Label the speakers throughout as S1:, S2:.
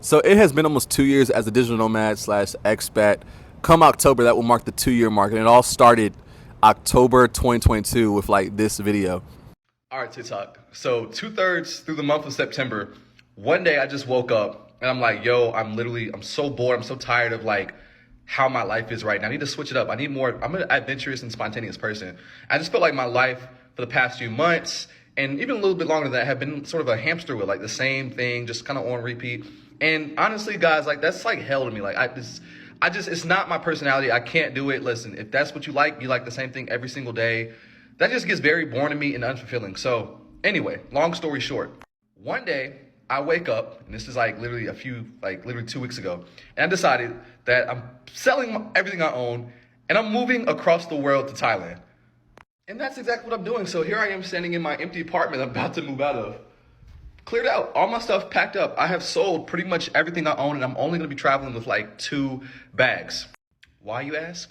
S1: So it has been almost 2 years as a digital nomad slash expat. Come October, that will mark the 2 year mark. And it all started October 2022 with like this video.
S2: All right, TikTok. So 2/3 through the month of September, one day I just woke up and I'm like, yo, I'm so bored. I'm so tired of like how my life is right now. I need to switch it up. I need more. I'm an adventurous and spontaneous person. I just felt like my life for the past few months and even a little bit longer than that have been sort of a hamster wheel, like the same thing, just kind of on repeat. And honestly, guys, like that's like hell to me. Like it's not my personality. I can't do it. Listen, if that's what you like the same thing every single day. That just gets very boring to me and unfulfilling. So anyway, long story short, one day I wake up, and this is like literally 2 weeks ago, and I decided that I'm selling everything I own and I'm moving across the world to Thailand. And that's exactly what I'm doing. So here I am standing in my empty apartment I'm about to move out of. Cleared out, all my stuff packed up. I have sold pretty much everything I own, and I'm only gonna be traveling with like 2 bags. Why, you ask?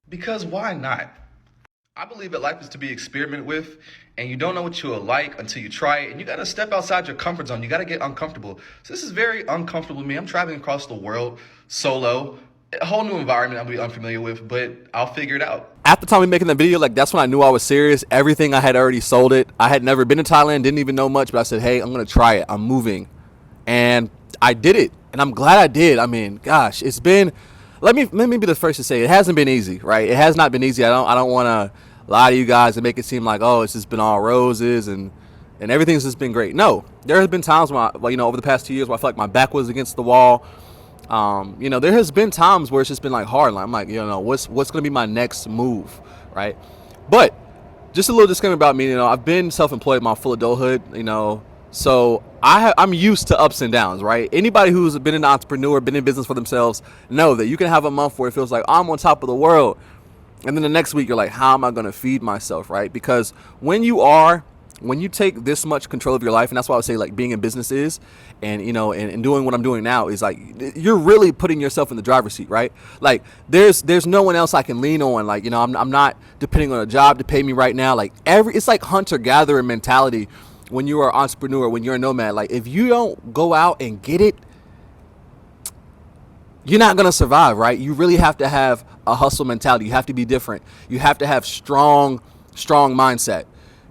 S2: Because why not? I believe that life is to be experimented with, and you don't know what you will like until you try it, and you gotta step outside your comfort zone. You gotta get uncomfortable. So this is very uncomfortable to me. I'm traveling across the world solo, a whole new environment I'll be unfamiliar with, but I'll figure it out.
S1: At the time of making the video, like that's when I knew I was serious. Everything I had already sold it. I had never been to Thailand, didn't even know much, but I said, hey, I'm gonna try it. I'm moving. And I did it, and I'm glad I did. I mean, gosh, it's been, let me be the first to say it hasn't been easy, right? It has not been easy. I don't want to lie to you guys and make it seem like, oh, it's just been all roses and everything's just been great. No, there has been times when over the past 2 years where I feel like my back was against the wall. There has been times where it's just been like hard. I'm like, what's going to be my next move, right? But just a little disclaimer about me. I've been self-employed my full adulthood. So I'm used to ups and downs, right? Anybody who's been an entrepreneur, been in business for themselves, know that you can have a month where it feels like I'm on top of the world, and then the next week you're like, how am I going to feed myself, right? Because when you take this much control of your life, and that's why I would say like being in business is, and and doing what I'm doing now is like you're really putting yourself in the driver's seat, right? Like there's no one else I can lean on. Like I'm not depending on a job to pay me right now. Like it's like hunter-gatherer mentality when you are an entrepreneur, when you're a nomad. Like if you don't go out and get it, you're not going to survive, right? You really have to have a hustle mentality. You have to be different. You have to have strong mindset,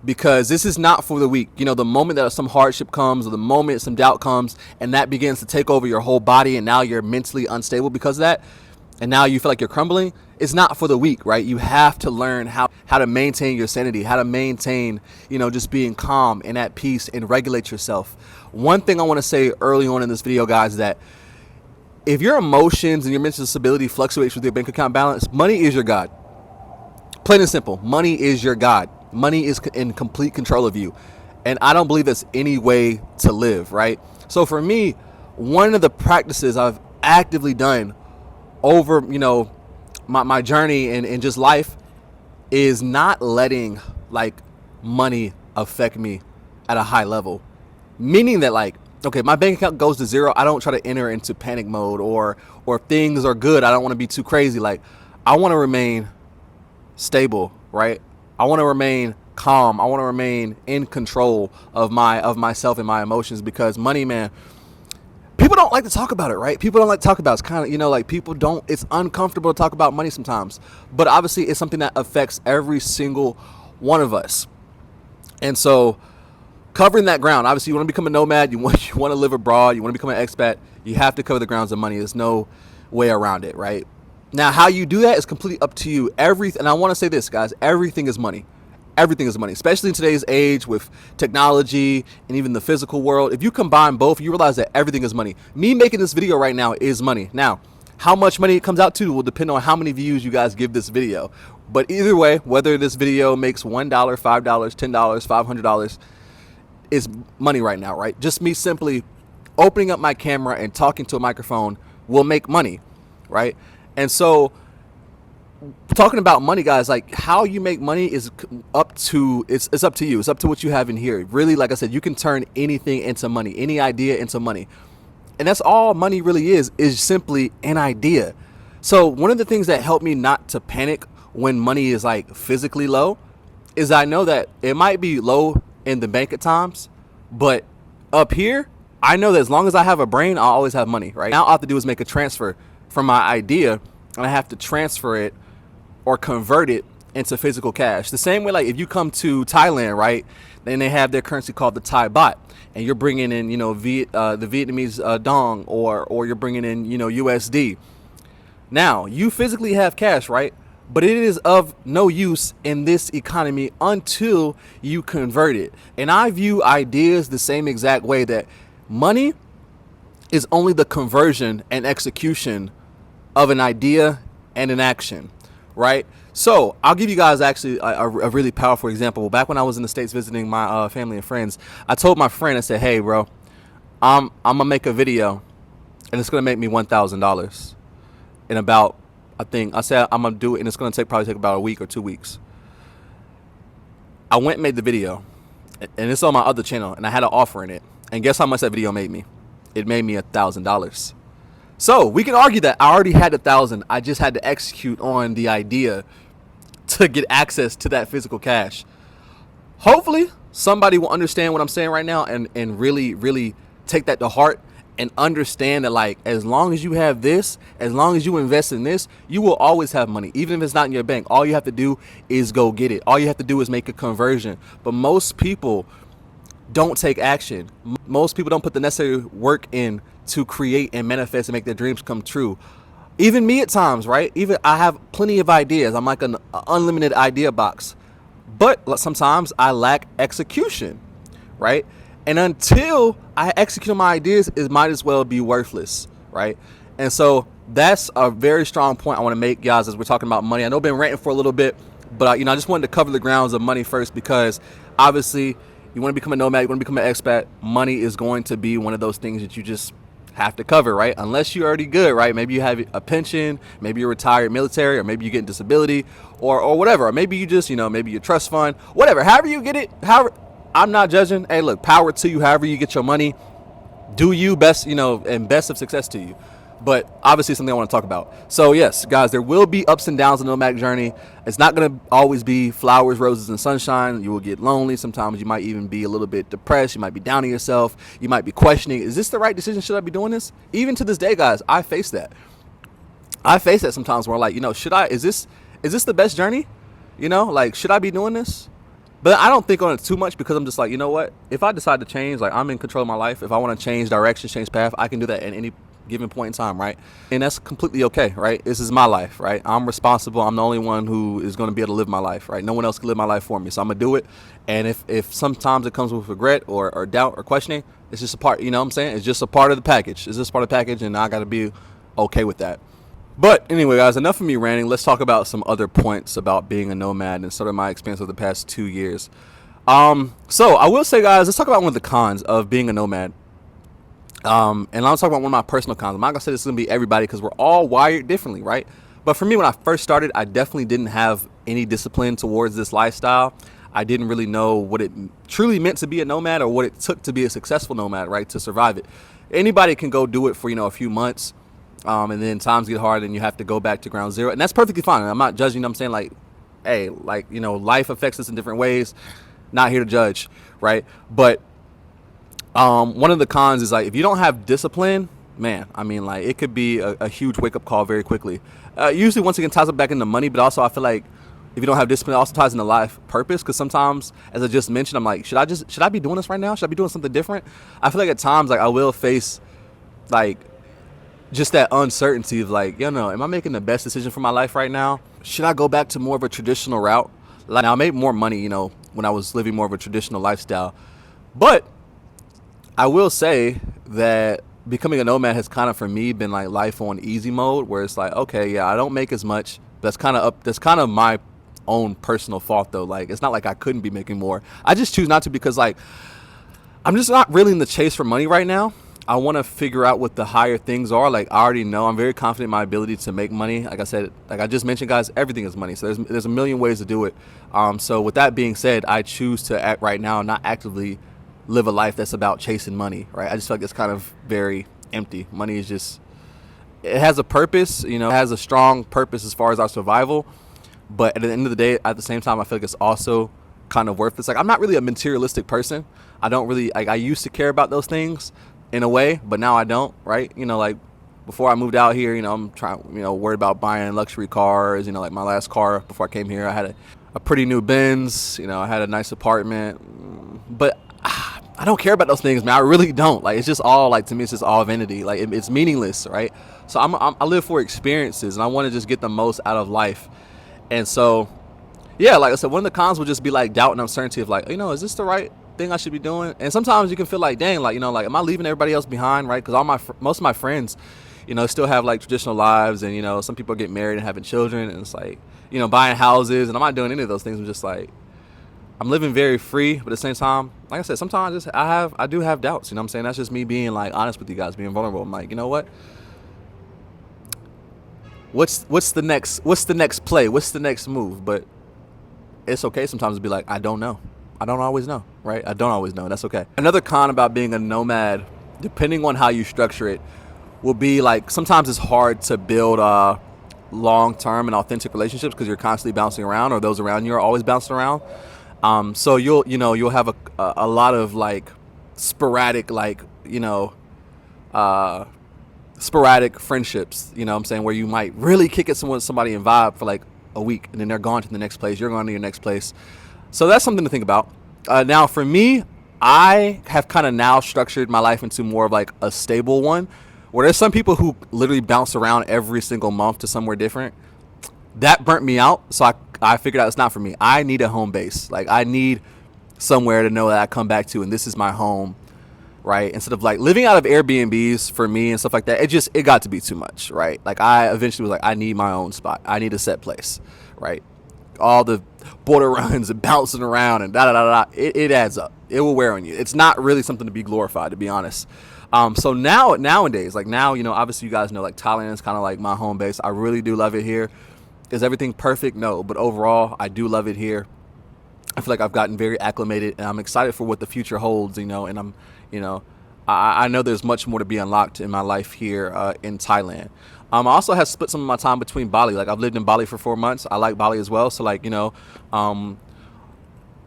S1: because this is not for the weak. The moment that some hardship comes, or the moment some doubt comes, and that begins to take over your whole body, and now you're mentally unstable because of that, and now you feel like you're crumbling, it's not for the weak, right? You have to learn how to maintain your sanity, how to maintain, just being calm and at peace and regulate yourself. One thing I want to say early on in this video, guys, is that if your emotions and your mental stability fluctuates with your bank account balance, money is your God. Plain and simple, money is your God. Money is in complete control of you. And I don't believe that's any way to live, right? So for me, one of the practices I've actively done over, my journey and just life is not letting like money affect me at a high level. Meaning that like, okay, my bank account goes to zero, I don't try to enter into panic mode, or things are good, I don't want to be too crazy. Like I want to remain stable, right? I want to remain calm. I want to remain in control of myself and my emotions, because money, man, people don't like to talk about it, right? People don't like to talk about it. It's kind of, like people don't, it's uncomfortable to talk about money sometimes, but obviously it's something that affects every single one of us. And so covering that ground, obviously you want to become a nomad, you want to live abroad, you want to become an expat, you have to cover the grounds of money. There's no way around it, right? Now, how you do that is completely up to you. And I want to say this, guys, everything is money. Everything is money, especially in today's age with technology and even the physical world. If you combine both, you realize that everything is money. Me making this video right now is money. Now, how much money it comes out to will depend on how many views you guys give this video. But either way, whether this video makes $1, $5, $10, $500, is money right now, right? Just me simply opening up my camera and talking to a microphone will make money, right? And so talking about money, guys, like how you make money is up to, it's up to you. It's up to what you have in here. Really, like I said, you can turn anything into money, any idea into money. And that's all money really is simply an idea. So one of the things that helped me not to panic when money is like physically low is I know that it might be low in the bank at times, but up here I know that as long as I have a brain, I'll always have money, right? Now all I have to do is make a transfer from my idea, and I have to transfer it or convert it into physical cash. The same way, like if you come to Thailand, right, then they have their currency called the Thai baht, and you're bringing in, the Vietnamese dong, or you're bringing in, USD. Now, you physically have cash, right? But it is of no use in this economy until you convert it. And I view ideas the same exact way, that money is only the conversion and execution of an idea and an action, right? So I'll give you guys actually a really powerful example. Back when I was in the States visiting my family and friends, I told my friend, I said, hey, bro, I'm going to make a video, and it's going to make me $1,000 in about, I said I'm going to do it, and it's going to probably take about a week or 2 weeks. I went and made the video, and it's on my other channel, and I had an offer in it. And guess how much that video made me? It made me $1,000. So we can argue that I already had 1,000. I just had to execute on the idea to get access to that physical cash. Hopefully somebody will understand what I'm saying right now, and really, really take that to heart, and understand that, like, as long as you have this, as long as you invest in this, you will always have money. Even if it's not in your bank, all you have to do is go get it. All you have to do is make a conversion. But most people don't take action. Most people don't put the necessary work in to create and manifest and make their dreams come true. Even me at times, right? Even I have plenty of ideas. I'm like an unlimited idea box. But sometimes I lack execution, right? And until I execute my ideas, it might as well be worthless, right? And so that's a very strong point I want to make, guys, as we're talking about money. I know I've been ranting for a little bit, but I just wanted to cover the grounds of money first, because obviously you want to become a nomad, you want to become an expat, money is going to be one of those things that you just have to cover, right? Unless you're already good, right? Maybe you have a pension, maybe you're retired military, or maybe you get disability, or whatever. Or maybe you just, maybe your trust fund, whatever. However you get it, I'm not judging. Hey, look, power to you. However you get your money, do you best, and best of success to you. But obviously, it's something I want to talk about. So yes, guys, there will be ups and downs in the nomadic journey. It's not going to always be flowers, roses, and sunshine. You will get lonely. Sometimes you might even be a little bit depressed. You might be down on yourself. You might be questioning, is this the right decision? Should I be doing this? Even to this day, guys, I face that. I face that sometimes where I'm like, is this the best journey? Like, should I be doing this? But I don't think on it too much, because I'm just like, you know what? If I decide to change, like, I'm in control of my life. If I want to change direction, change path, I can do that at any given point in time, right? And that's completely okay, right? This is my life, right? I'm responsible. I'm the only one who is going to be able to live my life, right? No one else can live my life for me. So I'm going to do it. And if sometimes it comes with regret or doubt or questioning, it's just a part, you know what I'm saying? It's just a part of the package. It's just part of the package, and I got to be okay with that. But anyway, guys, enough of me ranting. Let's talk about some other points about being a nomad and sort of my experience over the past 2 years. So I will say, guys, let's talk about one of the cons of being a nomad. And I'll talk about one of my personal cons. I'm not gonna say this is gonna be everybody, because we're all wired differently, right? But for me, when I first started, I definitely didn't have any discipline towards this lifestyle. I didn't really know what it truly meant to be a nomad, or what it took to be a successful nomad, right? To survive it. Anybody can go do it for, a few months. And then times get hard and you have to go back to ground zero. And that's perfectly fine. I'm not judging. I'm saying, like, hey, like, life affects us in different ways. Not here to judge, right? But one of the cons is, like, if you don't have discipline, man, I mean, like, it could be a huge wake-up call very quickly. Usually, once again, ties up back into money, but also I feel like if you don't have discipline, it also ties into life purpose. Because sometimes, as I just mentioned, I'm like, should I be doing this right now? Should I be doing something different? I feel like at times, like, I will face, like, just that uncertainty of, like, am I making the best decision for my life right now? Should I go back to more of a traditional route? Like, now I made more money, when I was living more of a traditional lifestyle. But I will say that becoming a nomad has kind of, for me, been like life on easy mode, where it's like, okay, yeah, I don't make as much. That's kind of my own personal fault, though. Like, it's not like I couldn't be making more. I just choose not to, because, like, I'm just not really in the chase for money right now. I want to figure out what the higher things are. Like, I already know I'm very confident in my ability to make money. Like I said, like I just mentioned, guys, everything is money. So there's a million ways to do it. So with that being said, I choose to act right now, not actively live a life that's about chasing money, right? I just feel like it's kind of very empty. Money is just, it has a purpose, it has a strong purpose as far as our survival. But at the end of the day, at the same time, I feel like it's also kind of worthless. Like, I'm not really a materialistic person. I don't really, like, I used to care about those things. in a way, but now I don't, right? Like before I moved out here, I'm trying, worried about buying luxury cars. Like my last car before I came here, I had a pretty new Benz. I had a nice apartment, but I don't care about those things, man. I really don't. Like, it's just all, like, to me, it's just all vanity. Like, it's meaningless, right? So I live for experiences, and I want to just get the most out of life. And so, yeah, like I said, one of the cons would just be like doubt and uncertainty of like, is this the right thing I should be doing? And sometimes you can feel like, dang, like, like, am I leaving everybody else behind, right? Because most of my friends, still have like traditional lives, and some people get married and having children, and it's like, buying houses, and I'm not doing any of those things. I'm just like, I'm living very free, but at the same time, like I said, sometimes I do have doubts. I'm saying? That's just me being like honest with you guys, being vulnerable. I'm like, you know what? What's the next play? What's the next move? But it's okay sometimes to be like, I don't know. I don't always know, right? I don't always know. That's okay. Another con about being a nomad, depending on how you structure it, will be like sometimes it's hard to build long-term and authentic relationships because you're constantly bouncing around, or those around you are always bouncing around. So you'll have a lot of like sporadic, like, sporadic friendships, what I'm saying, where you might really kick it with somebody and vibe for like a week, and then they're gone to the next place, you're going to your next place. So that's something to think about. Now for me, I have kind of now structured my life into more of like a stable one, where there's some people who literally bounce around every single month to somewhere different. That burnt me out, so I figured out it's not for me. I need a home base. Like, I need somewhere to know that I come back to, and this is my home, right? Instead of like living out of Airbnbs for me and stuff like that, it got to be too much, right? Like, I eventually was like, I need my own spot. I need a set place, right? All the border runs and bouncing around and it adds up. It will wear on you. It's not really something to be glorified, to be honest. So nowadays, like now, obviously you guys know, like Thailand is kind of like my home base. I really do love it here. Is everything perfect? No, but overall, I do love it here. I feel like I've gotten very acclimated, and I'm excited for what the future holds, and I'm, I know there's much more to be unlocked in my life here in Thailand. I also have split some of my time between Bali. Like, I've lived in Bali for 4 months. I like Bali as well. So like,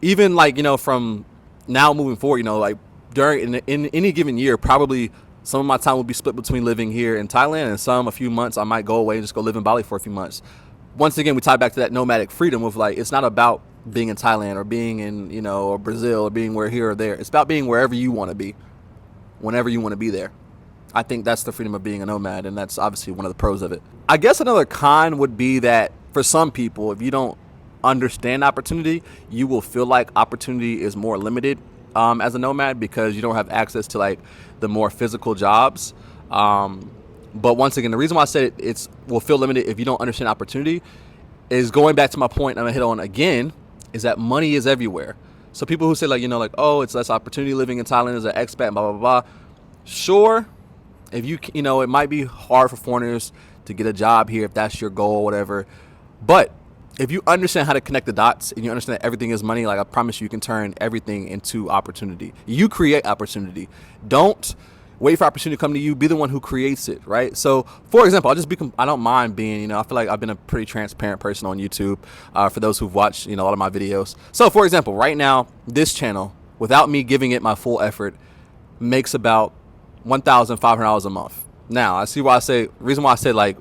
S1: even like, from now moving forward, like in any given year, probably some of my time will be split between living here in Thailand, and a few months I might go away and just go live in Bali for a few months. Once again, we tie back to that nomadic freedom of like, it's not about being in Thailand or being in, or Brazil or being here or there. It's about being wherever you want to be, whenever you want to be there. I think that's the freedom of being a nomad, and that's obviously one of the pros of it. I guess another con would be that for some people, if you don't understand opportunity, you will feel like opportunity is more limited as a nomad because you don't have access to like the more physical jobs. But once again, the reason why I said it will feel limited if you don't understand opportunity is going back to my point I'm going to hit on again, is that money is everywhere. So people who say like, oh, it's less opportunity living in Thailand as an expat, blah, blah, blah. Sure, if it might be hard for foreigners to get a job here if that's your goal or whatever. But if you understand how to connect the dots and you understand that everything is money, like I promise you can turn everything into opportunity. You create opportunity. Don't wait for opportunity to come to you. Be the one who creates it, right? So, for example, I don't mind being, I feel like I've been a pretty transparent person on YouTube for those who've watched, a lot of my videos. So, for example, right now, this channel, without me giving it my full effort, makes about $1,500 a month. Now, I see why reason why I say like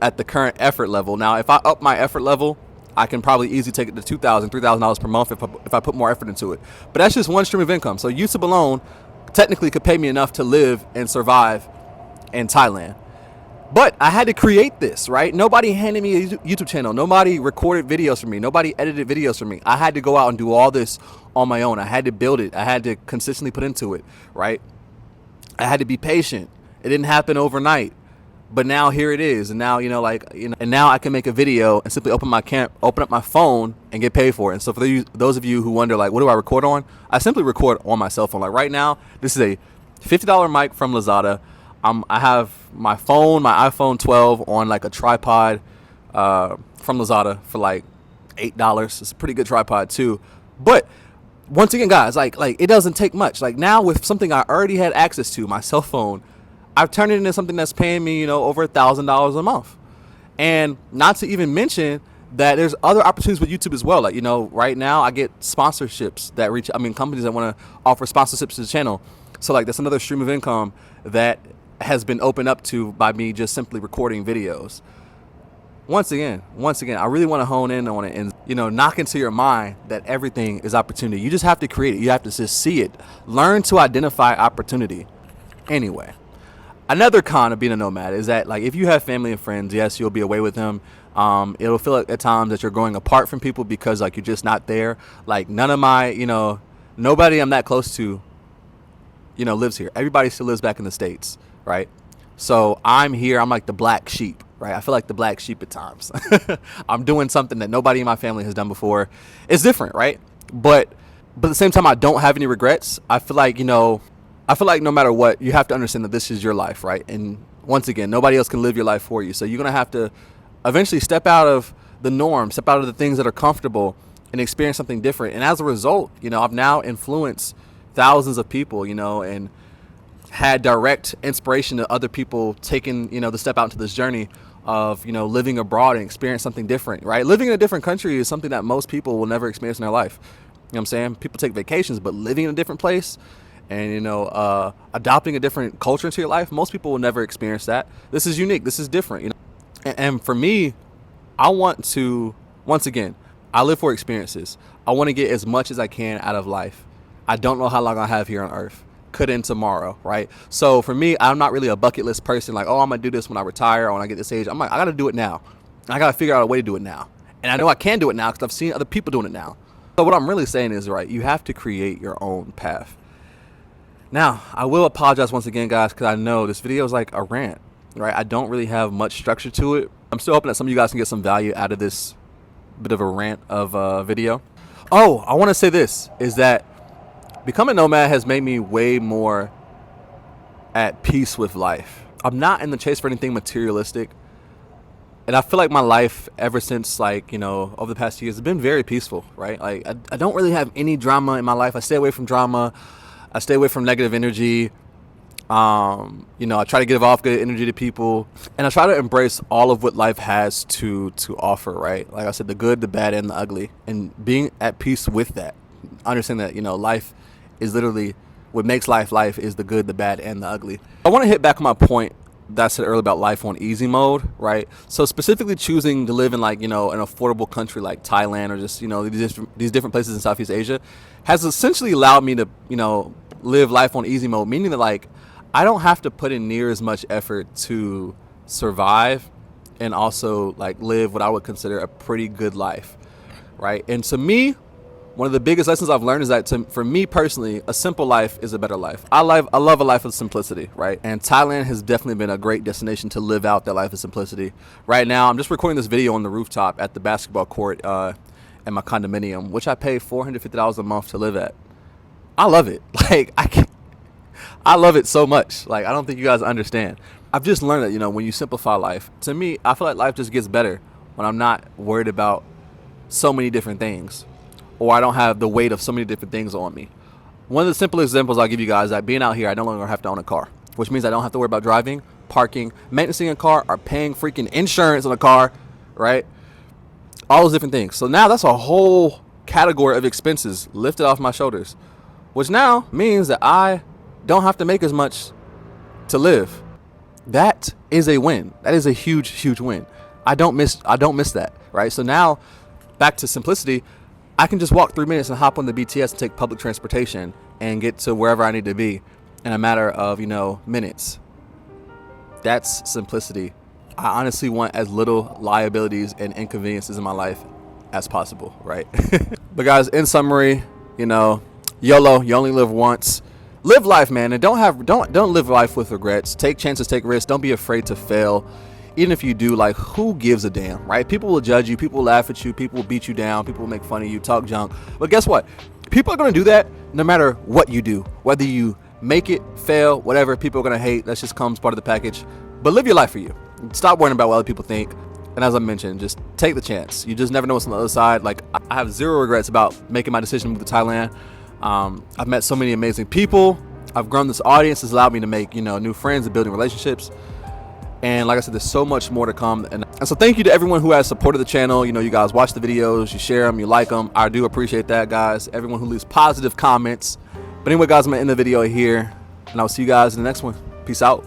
S1: at the current effort level. Now, if I up my effort level, I can probably easily take it to $2,000, $3,000 per month if I put more effort into it. But that's just one stream of income. So YouTube alone technically could pay me enough to live and survive in Thailand. But I had to create this, right? Nobody handed me a YouTube channel. Nobody recorded videos for me. Nobody edited videos for me. I had to go out and do all this on my own. I had to build it. I had to consistently put into it, right? I had to be patient. It didn't happen overnight. But now here it is, and now and now I can make a video and simply open up my phone and get paid for it. And so for those of you who wonder like, what do I record on? I simply record on my cell phone. Like right now, this is a $50 mic from Lazada. I have my iPhone 12 on like a tripod from Lazada for like $8. It's a pretty good tripod too. But once again, guys, like it doesn't take much. Like now with something I already had access to, my cell phone, I've turned it into something that's paying me, over $1,000 a month. And not to even mention that there's other opportunities with YouTube as well. Like, right now I get sponsorships that companies that want to offer sponsorships to the channel. So like that's another stream of income that has been opened up to by me just simply recording videos. Once again, I really want to hone in on it and, knock into your mind that everything is opportunity. You just have to create it. You have to just see it. Learn to identify opportunity. Anyway, another con of being a nomad is that, like, if you have family and friends, yes, you'll be away with them. It'll feel like at times that you're growing apart from people because, like, you're just not there. Like, none of my, nobody I'm that close to, lives here. Everybody still lives back in the States, right? So I'm here. I'm like the black sheep, right? I feel like the black sheep at times. I'm doing something that nobody in my family has done before. It's different, right? But at the same time, I don't have any regrets. I feel like, no matter what, you have to understand that this is your life, right? And once again, nobody else can live your life for you. So you're going to have to eventually step out of the norm, step out of the things that are comfortable and experience something different. And as a result, I've now influenced thousands of people, and had direct inspiration to other people taking, the step out into this journey of, living abroad and experience something different, right? Living in a different country is something that most people will never experience in their life. You know what I'm saying? People take vacations, but living in a different place and, adopting a different culture into your life, most people will never experience that. This is unique. This is different, And for me, I want to, once again, I live for experiences. I want to get as much as I can out of life. I don't know how long I have here on earth. Could end tomorrow, right? So for me, I'm not really a bucket list person. Like, oh, I'm gonna do this when I retire or when I get this age. I'm like, I gotta do it now. I gotta figure out a way to do it now. And I know I can do it now because I've seen other people doing it now. So what I'm really saying is, right, you have to create your own path. Now, I will apologize once again, guys, because I know this video is like a rant, right? I don't really have much structure to it. I'm still hoping that some of you guys can get some value out of this bit of a rant of a video. Oh, I want to say this, is that becoming a nomad has made me way more at peace with life. I'm not in the chase for anything materialistic. And I feel like my life ever since, like, over the past years has been very peaceful, right? Like, I don't really have any drama in my life. I stay away from drama. I stay away from negative energy. I try to give off good energy to people. And I try to embrace all of what life has to offer, right? Like I said, the good, the bad, and the ugly. And being at peace with that. Understand that, life is literally what makes life is the good, the bad, and the ugly. I want to hit back on my point that I said earlier about life on easy mode, right? So specifically choosing to live in, like, an affordable country like Thailand or just, these different places in Southeast Asia has essentially allowed me to, live life on easy mode, meaning that, like, I don't have to put in near as much effort to survive and also, like, live what I would consider a pretty good life, right? And to me, one of the biggest lessons I've learned is that for me personally, a simple life is a better life. I love a life of simplicity, right? And Thailand has definitely been a great destination to live out that life of simplicity. Right now, I'm just recording this video on the rooftop at the basketball court at my condominium, which I pay $450 a month to live at. I love it. Like, I love it so much. Like, I don't think you guys understand. I've just learned that, when you simplify life, to me, I feel like life just gets better when I'm not worried about so many different things. Or I don't have the weight of so many different things on me. One of the simple examples I'll give you guys is that being out here, I no longer have to own a car, which means I don't have to worry about driving, parking, maintaining a car, or paying freaking insurance on a car, right? All those different things. So now that's a whole category of expenses lifted off my shoulders, which now means that I don't have to make as much to live. That is a win. That is a huge, huge win. I don't miss that, right? So now back to simplicity. I can just walk 3 minutes and hop on the BTS and take public transportation and get to wherever I need to be in a matter of, minutes. That's simplicity. I honestly want as little liabilities and inconveniences in my life as possible, right? But guys, in summary, YOLO, you only live once. Live life, man, and don't live life with regrets. Take chances, take risks. Don't be afraid to fail. Even if you do, like, who gives a damn, right? People will judge you. People will laugh at you. People will beat you down. People will make fun of you, talk junk. But guess what? People are going to do that no matter what you do. Whether you make it, fail, whatever, people are going to hate. That just comes part of the package. But live your life for you. Stop worrying about what other people think. And as I mentioned, just take the chance. You just never know what's on the other side. Like, I have zero regrets about making my decision to move to Thailand. I've met so many amazing people. I've grown this audience. It's allowed me to make, new friends and building relationships. And like I said, there's so much more to come. And so thank you to everyone who has supported the channel. You guys watch the videos, you share them, you like them. I do appreciate that, guys. Everyone who leaves positive comments. But anyway, guys, I'm going to end the video here. And I'll see you guys in the next one. Peace out.